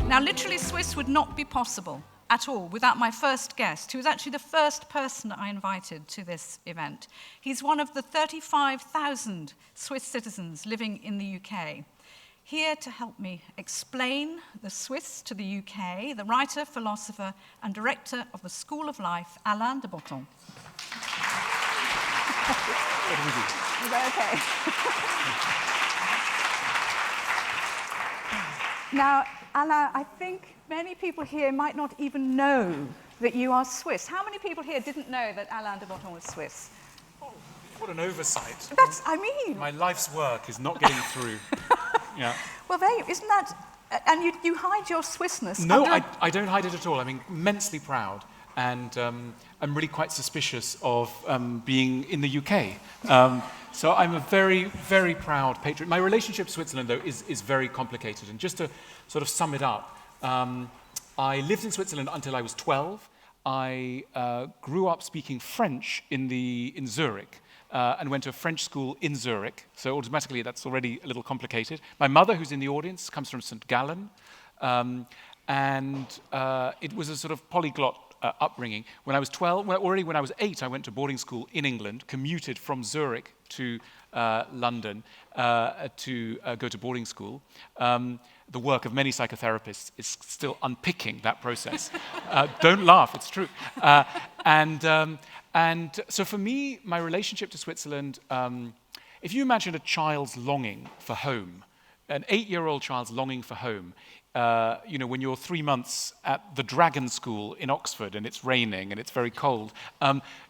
Now, Literally Swiss would not be possible at all without my first guest, who was actually the first person I invited to this event. He's one of the 35,000 Swiss citizens living in the UK. Here to help me explain the Swiss to the UK, the writer, philosopher, and director of the School of Life, ALAIN de Botton. Is that okay? Now, Alain, I think many people here might not even know that you are Swiss. How many people here didn't know that Alain de Botton was Swiss? Oh, what an oversight. That's, I mean... My life's work is not getting through. Yeah. Well, isn't that... And you hide your Swissness. No, I don't hide it at all. I'm immensely proud. And I'm really quite suspicious of being in the UK. So I'm a very, very proud patriot. My relationship to Switzerland, though, is very complicated. And just to sort of sum it up, I lived in Switzerland until I was 12. I grew up speaking French in Zurich. And went to a French school in Zurich, so automatically that's already a little complicated. My mother, who's in the audience, comes from St. Gallen, and it was a sort of polyglot upbringing. When I was 12, already when I was 8, I went to boarding school in England, commuted from Zurich to London to go to boarding school. The work of many psychotherapists is still unpicking that process. Don't laugh, it's true. And so for me, my relationship to Switzerland, if you imagine a child's longing for home, an 8-year-old child's longing for home, when you're 3 months at the Dragon School in Oxford and it's raining and it's very cold,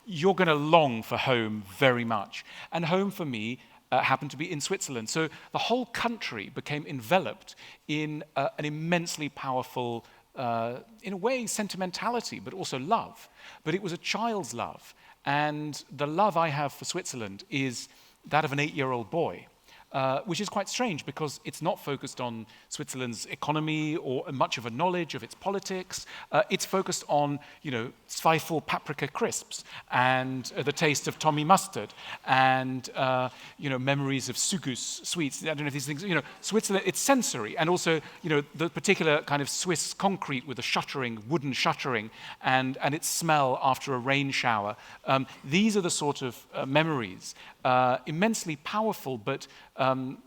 you're going to long for home very much. And home for me happened to be in Switzerland. So the whole country became enveloped in an immensely powerful in a way, sentimentality, but also love. But it was a child's love. And the love I have for Switzerland is that of an 8-year-old boy, which is quite strange because it's not focused on Switzerland's economy or much of a knowledge of its politics. It's focused on, Zweifel paprika crisps and the taste of Tommy mustard and, memories of sugus sweets. I don't know if these things, Switzerland, it's sensory. And also, the particular kind of Swiss concrete with the wooden shuttering and its smell after a rain shower. These are the sort of memories, immensely powerful, but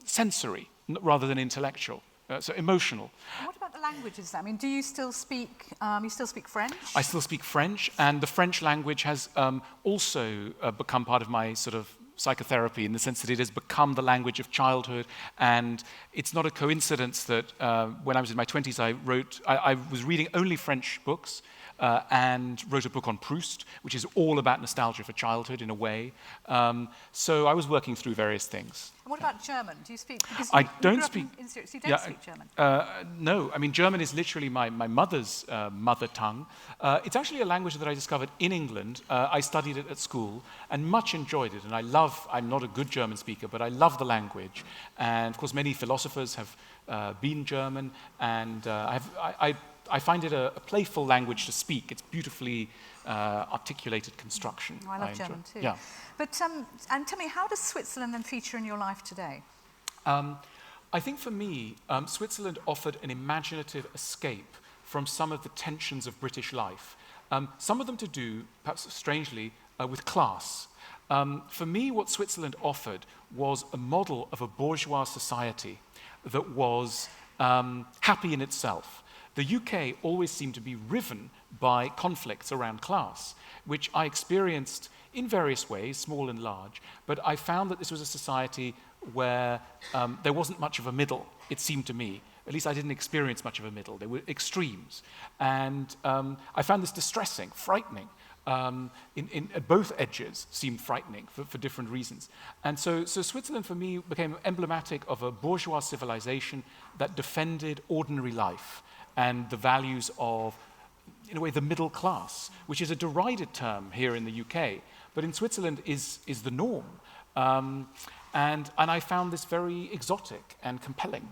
sensory rather than intellectual, so emotional. And what about the languages? I mean, do you still speak? You still speak French? I still speak French, and the French language has also become part of my sort of psychotherapy in the sense that it has become the language of childhood. And it's not a coincidence that when I was in my 20s, I was reading only French books. And wrote a book on Proust, which is all about nostalgia for childhood in a way. So I was working through various things. And what about German? Do you speak? I don't speak. So you don't speak German? No, I mean, German is literally my mother's mother tongue. It's actually a language that I discovered in England. I studied it at school and much enjoyed it. And I'm not a good German speaker, but I love the language. And of course, many philosophers have been German, and I find it a playful language to speak. It's beautifully articulated construction. Oh, I love German too. Yeah. But and tell me, how does Switzerland then feature in your life today? I think for me, Switzerland offered an imaginative escape from some of the tensions of British life. Some of them to do, perhaps strangely, with class. For me, what Switzerland offered was a model of a bourgeois society that was happy in itself. The UK always seemed to be riven by conflicts around class, which I experienced in various ways, small and large, but I found that this was a society where there wasn't much of a middle, it seemed to me. At least I didn't experience much of a middle. There were extremes. And I found this distressing, frightening. At both edges seemed frightening for different reasons. And so Switzerland, for me, became emblematic of a bourgeois civilization that defended ordinary life and the values of, in a way, the middle class, which is a derided term here in the UK, but in Switzerland is the norm. And I found this very exotic and compelling.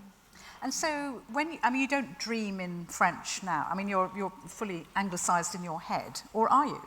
And so, you don't dream in French now. I mean, you're fully anglicised in your head, or are you?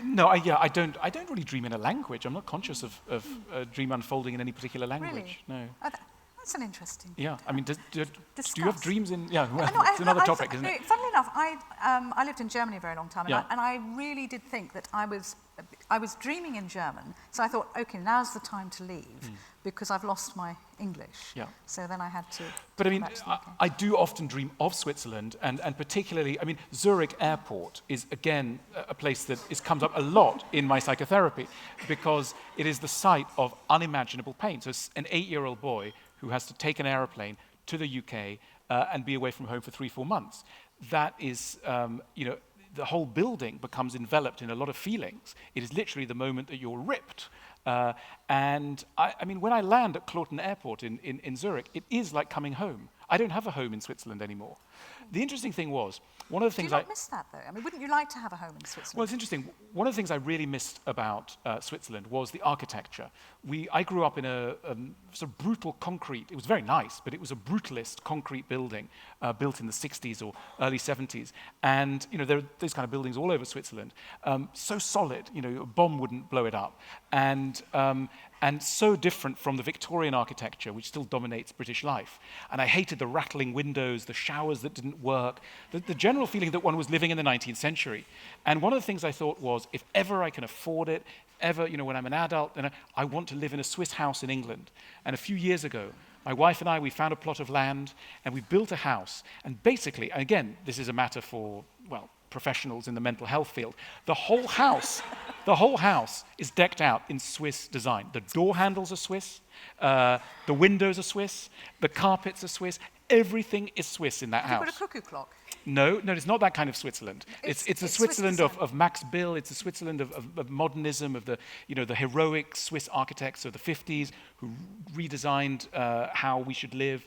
No, I don't really dream in a language. I'm not conscious of a dream unfolding in any particular language. Really? No. Oh, that's an interesting thing. Yeah, I mean, do you have dreams in? Yeah, well, No, it's another topic, isn't it? Funnily enough, I lived in Germany a very long time, Yeah. and I really did think that I was dreaming in German. So I thought, okay, now's the time to leave because I've lost my English. Yeah. So then I had to. But I mean, come back to the UK. I do often dream of Switzerland, and particularly, I mean, Zurich Airport is, again, a place that comes up a lot in my psychotherapy because it is the site of unimaginable pain. So an 8-year-old boy who has to take an aeroplane to the UK and be away from home for 3-4 months. That is, the whole building becomes enveloped in a lot of feelings. It is literally the moment that you're ripped. And I mean, when I land at Cloten Airport in Zurich, it is like coming home. I don't have a home in Switzerland anymore. The interesting thing was, one of the things Do you not miss that, though? I mean, wouldn't you like to have a home in Switzerland? Well, it's interesting. One of the things I really missed about Switzerland was the architecture. I grew up in a sort of brutal concrete. It was very nice, but it was a brutalist concrete building built in the 60s or early 70s. And, there are those kind of buildings all over Switzerland. So solid, a bomb wouldn't blow it up. And so different from the Victorian architecture, which still dominates British life. And I hated the rattling windows, the showers that didn't work, the general feeling that one was living in the 19th century. And one of the things I thought was, if ever I can afford it, ever, when I'm an adult, then I want to live in a Swiss house in England. And a few years ago, my wife and I, we found a plot of land, and we built a house. And basically, and again, this is a matter for, professionals in the mental health field, the whole house is decked out in Swiss design. The door handles are Swiss, the windows are Swiss, the carpets are Swiss, everything is Swiss in that house. Have you got a cuckoo clock? No, it's not that kind of Switzerland. It's a Switzerland of Max Bill. It's a Switzerland of modernism, of the heroic Swiss architects of the 50s who redesigned how we should live.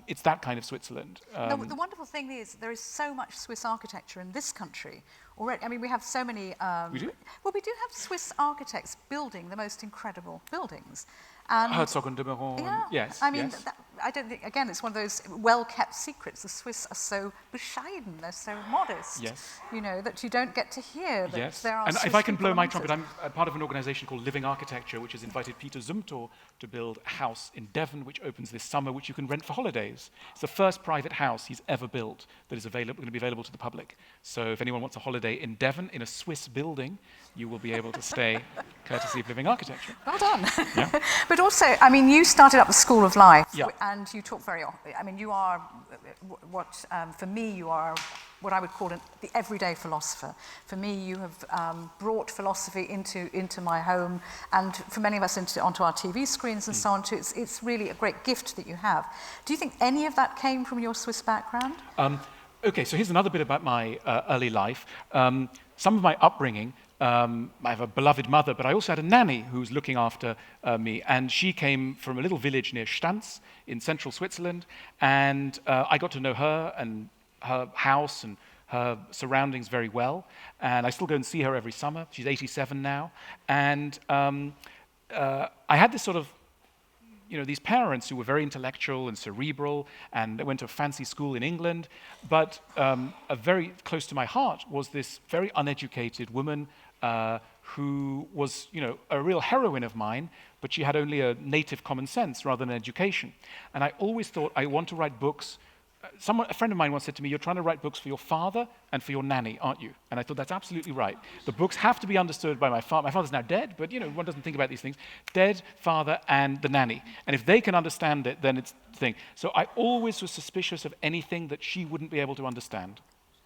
It's that kind of Switzerland. The wonderful thing is there is so much Swiss architecture in this country already. I mean, we have so many. We do? Well, we do have Swiss architects building the most incredible buildings. And Herzog and de Meuron. yeah, Yes. I mean, yes. I don't think, again, it's one of those well-kept secrets. The Swiss are so bescheiden, they're so modest, Yes. That you don't get to hear that Yes, there are and Swiss if I can blow people my amongst trumpet, us. I'm a part of an organization called Living Architecture, which has invited Peter Zumthor to build a house in Devon, which opens this summer, which you can rent for holidays. It's the first private house he's ever built that is going to be available to the public. So if anyone wants a holiday in Devon, in a Swiss building, you will be able to stay courtesy of Living Architecture. Well done. Yeah. But also, I mean, you started up the School of Life, Yeah. and you talk very often. I mean, you are for me, you are what I would call the everyday philosopher. For me, you have brought philosophy into my home, and for many of us onto our TV screens and so on too. It's really a great gift that you have. Do you think any of that came from your Swiss background? Okay, so here's another bit about my early life. Some of my upbringing, I have a beloved mother, but I also had a nanny who was looking after me, and she came from a little village near Stanz in central Switzerland, and I got to know her and her house and her surroundings very well, and I still go and see her every summer. She's 87 now, and I had this sort of these parents who were very intellectual and cerebral, and they went to a fancy school in England, but very close to my heart was this very uneducated woman who was, a real heroine of mine, but she had only a native common sense rather than education. And I always thought, I want to write books. A friend of mine once said to me, you're trying to write books for your father and for your nanny, aren't you? And I thought, that's absolutely right. The books have to be understood by my father. My father's now dead, but one doesn't think about these things. Dead, father, and the nanny. And if they can understand it, then it's the thing. So I always was suspicious of anything that she wouldn't be able to understand.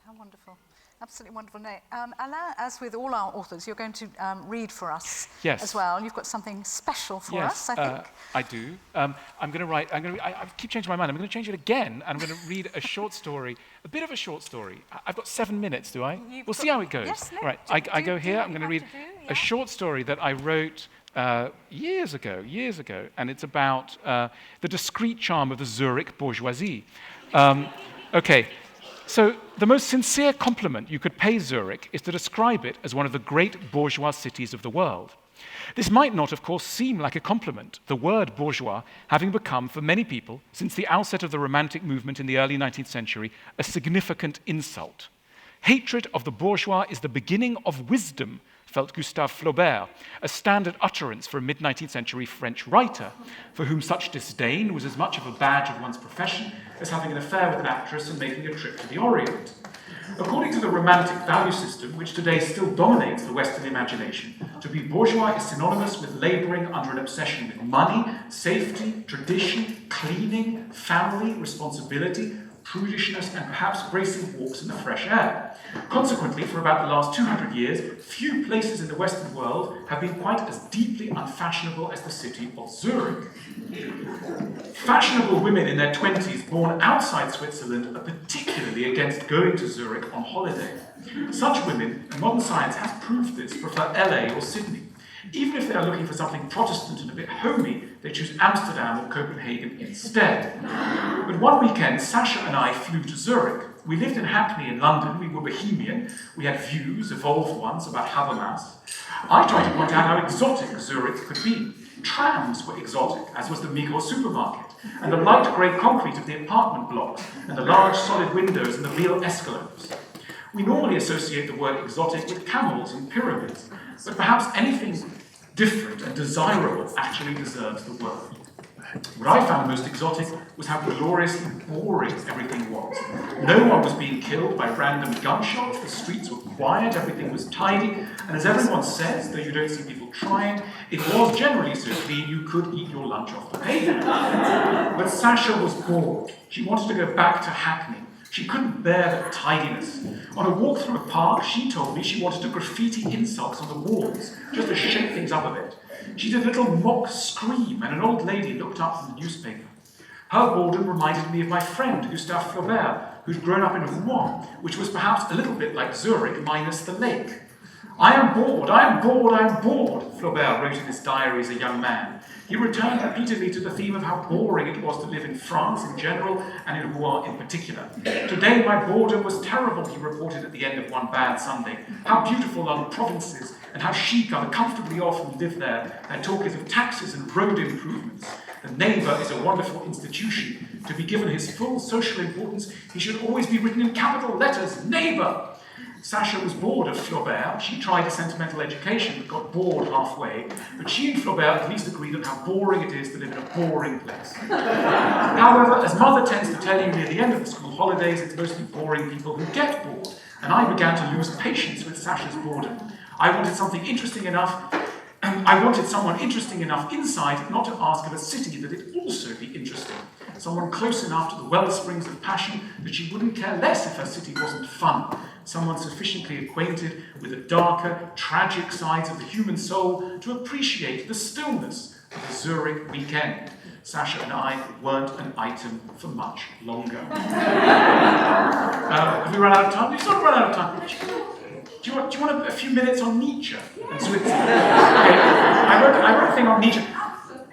How wonderful. Absolutely wonderful. Alain, as with all our authors, you're going to read for us as well. You've got something special for us, I think. I do. I'm going to write. I keep changing my mind. I'm going to change it again. I'm going to read a short story, a bit of a short story. I've got 7 minutes, do I? We'll see how it goes. Yes, no, right. I go here. I'm going to read a short story that I wrote years ago, and it's about the discreet charm of the Zurich bourgeoisie. Okay. So the most sincere compliment you could pay Zurich is to describe it as one of the great bourgeois cities of the world. This might not, of course, seem like a compliment, the word bourgeois having become, for many people, since the outset of the Romantic movement in the early 19th century, a significant insult. Hatred of the bourgeois is the beginning of wisdom, felt Gustave Flaubert, a standard utterance for a mid-19th century French writer, for whom such disdain was as much of a badge of one's profession as having an affair with an actress and making a trip to the Orient. According to the Romantic value system, which today still dominates the Western imagination, to be bourgeois is synonymous with labouring under an obsession with money, safety, tradition, cleaning, family, responsibility, prudishness, and perhaps bracing walks in the fresh air. Consequently, for about the last 200 years, few places in the Western world have been quite as deeply unfashionable as the city of Zurich. Fashionable women in their 20s born outside Switzerland are particularly against going to Zurich on holiday. Such women, and modern science has proved this, prefer LA or Sydney. Even if they are looking for something Protestant and a bit homey, they choose Amsterdam or Copenhagen instead. But one weekend, Sasha and I flew to Zurich. We lived in Hackney in London, we were bohemian, we had views, evolved ones, about Habermas. I tried to point out how exotic Zurich could be. Trams were exotic, as was the Migros supermarket, and the light grey concrete of the apartment blocks, and the large solid windows and the real escalops. We normally associate the word exotic with camels and pyramids, but perhaps anything different and desirable actually deserves the word. What I found most exotic was how gloriously boring everything was. No one was being killed by random gunshots, the streets were quiet, everything was tidy, and as everyone says, though you don't see people trying, it was generally so clean you could eat your lunch off the pavement. But Sasha was bored. She wanted to go back to Hackney. She couldn't bear the tidiness. On a walk through a park, she told me she wanted to graffiti insults on the walls, just to shake things up a bit. She did a little mock scream, and an old lady looked up from the newspaper. Her boredom reminded me of my friend, Gustave Flaubert, who'd grown up in Rouen, which was perhaps a little bit like Zurich minus the lake. I am bored, I am bored, I am bored, Flaubert wrote in his diary as a young man. He returned repeatedly to the theme of how boring it was to live in France in general and in Rouen in particular. Today my boredom was terrible, he reported at the end of one bad Sunday. How beautiful are the provinces, and how chic are the comfortably off who live there. Their talk is of taxes and road improvements. The neighbour is a wonderful institution. To be given his full social importance, he should always be written in capital letters, neighbour. Sasha was bored of Flaubert. She tried a sentimental education but got bored halfway. But she and Flaubert at least agreed on how boring it is to live in a boring place. However, as Mother tends to tell you near the end of the school holidays, it's mostly boring people who get bored. And I began to lose patience with Sasha's boredom. I wanted something interesting enough. I wanted someone interesting enough inside not to ask of a city that it also be interesting. Someone close enough to the wellsprings of passion that she wouldn't care less if her city wasn't fun. Someone sufficiently acquainted with the darker, tragic sides of the human soul to appreciate the stillness of the Zurich weekend. Sasha and I weren't an item for much longer. Have we run out of time? We've not run out of time. Do you want a few minutes on Nietzsche and Switzerland? Okay. I wrote a thing on Nietzsche.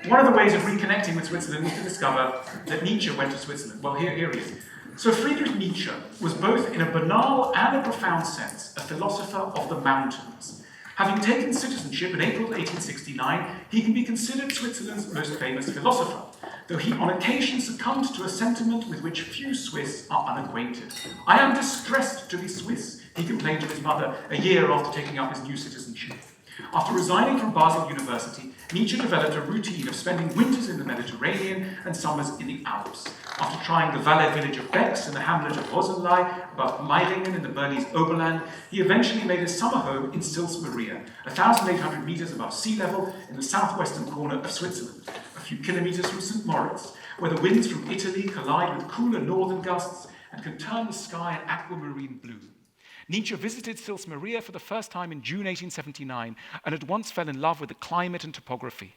One of the ways of reconnecting with Switzerland is to discover that Nietzsche went to Switzerland. Well, here he is. So Friedrich Nietzsche was both in a banal and a profound sense a philosopher of the mountains. Having taken citizenship in April 1869, he can be considered Switzerland's most famous philosopher, though he on occasion succumbed to a sentiment with which few Swiss are unacquainted. I am distressed to be Swiss, he complained to his mother a year after taking up his new citizenship. After resigning from Basel University, Nietzsche developed a routine of spending winters in the Mediterranean and summers in the Alps. After trying the Valais village of Bex and the hamlet of Rosenlei, above Meilingen in the Bernese Oberland, he eventually made his summer home in Sils Maria, 1,800 metres above sea level in the southwestern corner of Switzerland, a few kilometres from St. Moritz, where the winds from Italy collide with cooler northern gusts and can turn the sky an aquamarine blue. Nietzsche visited Sils Maria for the first time in June 1879 and at once fell in love with the climate and topography.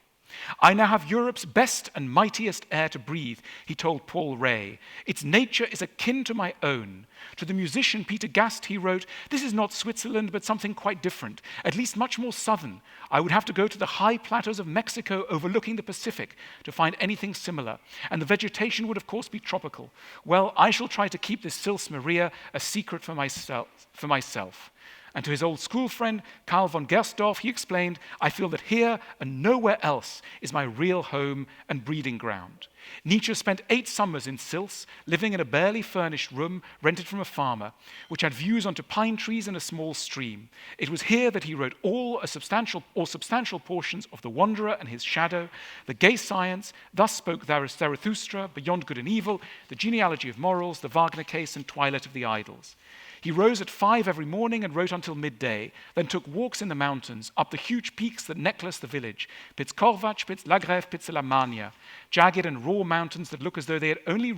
I now have Europe's best and mightiest air to breathe, he told Paul Ray. Its nature is akin to my own. To the musician Peter Gast, he wrote, this is not Switzerland, but something quite different, at least much more southern. I would have to go to the high plateaus of Mexico overlooking the Pacific to find anything similar, and the vegetation would of course be tropical. Well, I shall try to keep this Sils Maria a secret for myself. And to his old school friend, Karl von Gersdorff, he explained, "I feel that here and nowhere else is my real home and breeding ground." Nietzsche spent 8 summers in Sils, living in a barely furnished room rented from a farmer, which had views onto pine trees and a small stream. It was here that he wrote all substantial portions of The Wanderer and His Shadow, The Gay Science, Thus Spoke Zarathustra, Beyond Good and Evil, The Genealogy of Morals, The Wagner Case, and Twilight of the Idols. He rose at 5 every morning and wrote until midday, then took walks in the mountains, up the huge peaks that necklace the village, Pitzkorvat, Spitz Lagrève, Pitzelamania, jagged and raw mountains that look as though they had only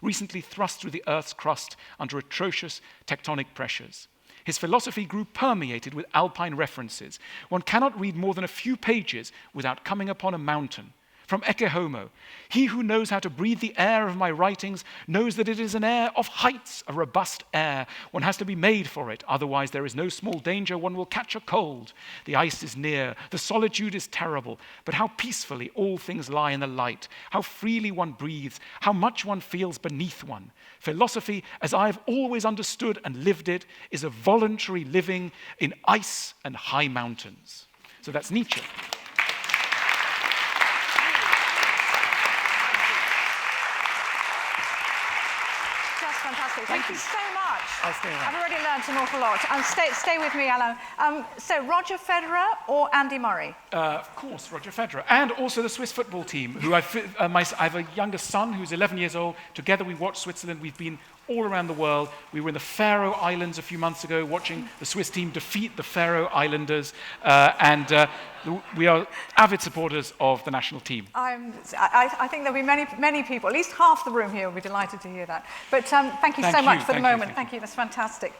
recently thrust through the Earth's crust under atrocious tectonic pressures. His philosophy grew permeated with alpine references. One cannot read more than a few pages without coming upon a mountain. From Ecce Homo, he who knows how to breathe the air of my writings knows that it is an air of heights, a robust air. One has to be made for it, otherwise there is no small danger one will catch a cold. The ice is near, the solitude is terrible, but how peacefully all things lie in the light, how freely one breathes, how much one feels beneath one. Philosophy, as I have always understood and lived it, is a voluntary living in ice and high mountains. So that's Nietzsche. Fantastic. Thank you so much. I'll stay around. I've already learned an awful lot. Stay with me, Alain. So Roger Federer or Andy Murray? Of course, Roger Federer. And also the Swiss football team, who I have a younger son who's 11 years old. Together we watch Switzerland. We've been all around the world. We were in the Faroe Islands a few months ago watching the Swiss team defeat the Faroe Islanders. We are avid supporters of the national team. I think there'll be many people, at least half the room here will be delighted to hear that. But thank you so much for the moment. Thank you, that's fantastic.